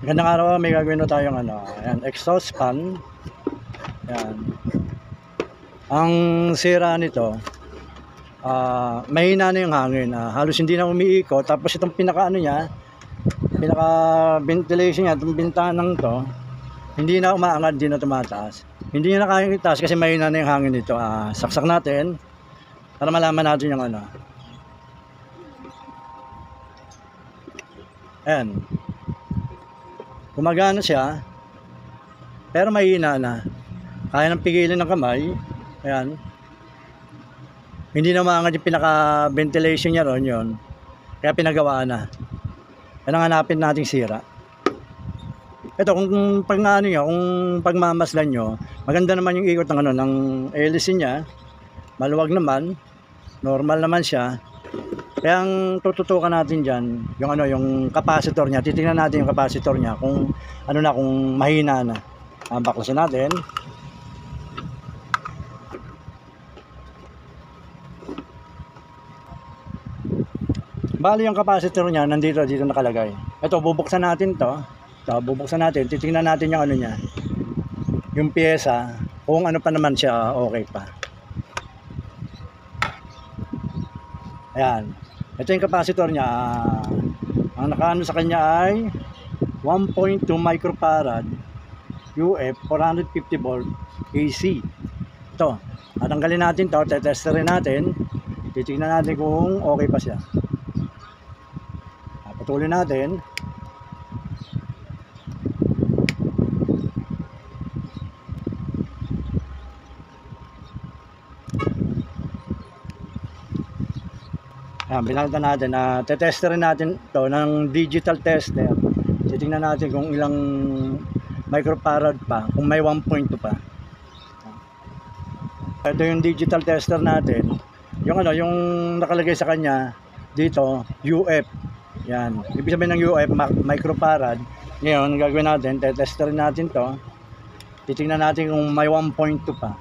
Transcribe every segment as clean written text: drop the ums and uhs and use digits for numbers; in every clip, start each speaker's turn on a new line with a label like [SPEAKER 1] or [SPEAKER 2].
[SPEAKER 1] Magandang araw, may gagawin na tayong ayan, exhaust fan. Ayan. Ang sira nito, mahina na yung hangin. Halos hindi na umiikot. Tapos itong pinaka ventilation niya, itong bintanang to, hindi na umaangat, hindi na tumataas. Hindi na kayang itaas kasi mahina na yung hangin nito. Saksak natin para malaman natin yung Ayan. Gumagana siya, pero mahina na. Kaya nang pigilin ng kamay. Ayan. Hindi na maangat yung pinaka-ventilation niya ron yun. Kaya pinagawa na. Yan ang hanapin nating sira. Ito, kung pagmamasdan nyo, maganda naman yung ikot ng hélice niya. Maluwag naman. Normal naman siya. Kaya ang tututukan natin dyan, yung capacitor niya. Titingnan natin yung capacitor niya kung kung mahina na. Baklasin natin. Bali yung capacitor niya dito nakalagay. Ito, bubuksan natin to. Bubuksan natin, titingnan natin yung niya. Yung pyesa, kung pa naman siya, okay pa. Ayan. Ito yung capacitor niya. Ang nakaano sa kanya ay 1.2 microfarad UF 450 volt AC. Ito. Tatanggalin natin to, tetesterin natin. Titingnan natin kung okay pa siya. Putulin natin. Ayan, binalta natin. Tetesterin natin to ng digital tester. Titingnan natin kung ilang microfarad pa, kung may 1.2 pa. Ito yung digital tester natin. Yung nakalagay sa kanya dito, UF. Yan. Ibig sabihin ng UF, microfarad. Ngayon, gagawin natin, tetesterin natin to. Titingnan natin kung may 1.2 pa.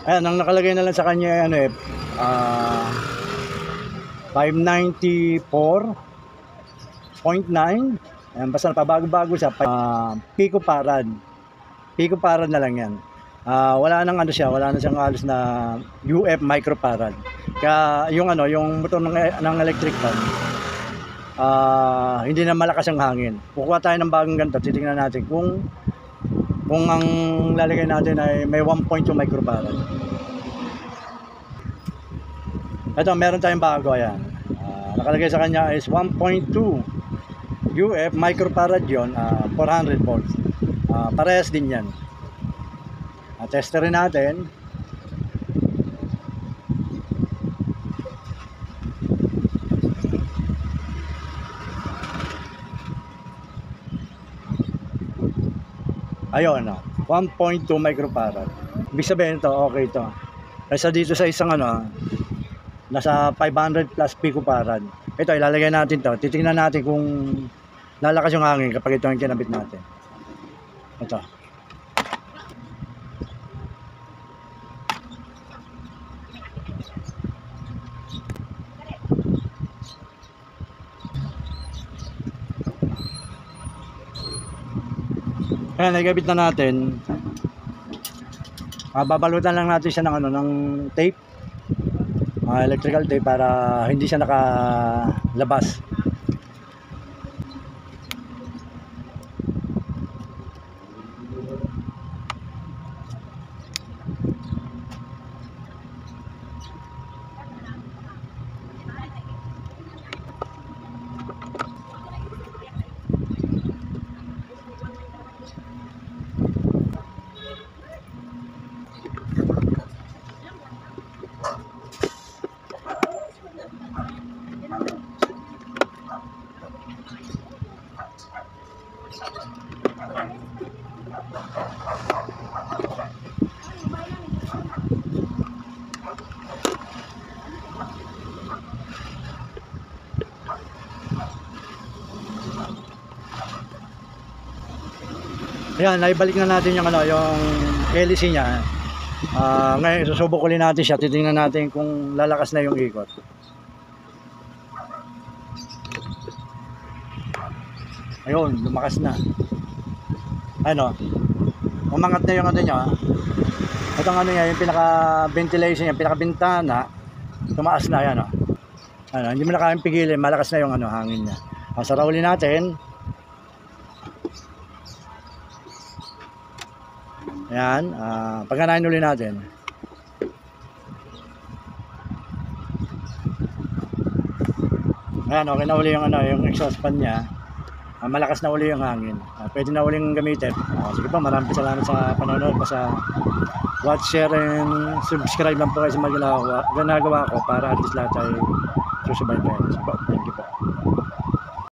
[SPEAKER 1] Ayan, ang nakalagay na lang sa kanya 594.9. Ayan, basta pabago-bago siya. Picofarad. Picofarad na lang yan. Wala nang wala na siyang halos na UF microfarad. Kaya yung motor ng electric fan, hindi na malakas ang hangin. Kukuha tayo ng bagong ganito, titingnan natin kung ang lalagay natin ay may 1.2 microfarad. Ito, meron tayong bago. Ayan. Nakalagay sa kanya is 1.2 UF microfarad yun, 400 volts. Parehas din yan. Testerin natin. Ayun, 1.2 microfarad. Ibig sabihin ito, okay ito. Kaysa dito sa isang nasa 500 plus picofarad. Ito, ilalagay natin to. Titingnan natin kung lalakas yung hangin kapag ito ang kinabit natin. Ito. Ayan, nagabit na natin. Babalutan lang natin siya ng tape. Electrical tape para hindi siya nakalabas. Ayan, naibalik na natin yung yung hélice niya. Ngayon, susubok ulit natin siya. Titingnan natin kung lalakas na yung ikot. Ayun, lumakas na. Ano? Umangat na yung ano niya. Itong ano niya, yung pinaka-ventilation niya, pinaka-bintana, tumaas na yan. Ano, hindi mo na kayang pigilin, malakas na yung ano, hangin niya. Sarawulin natin. Ayan, pagkanahin ulit natin. Ayan, okay na uli yung, ano, yung exhaust fan niya. Malakas na uli yung hangin. Pwede na uling gamitin. Sige po, maraming salamat sa panonood. Basta watch, share, and subscribe lang po kayo sa mga ginagawa ko para at least lahat ay susubaybayan. Thank you po.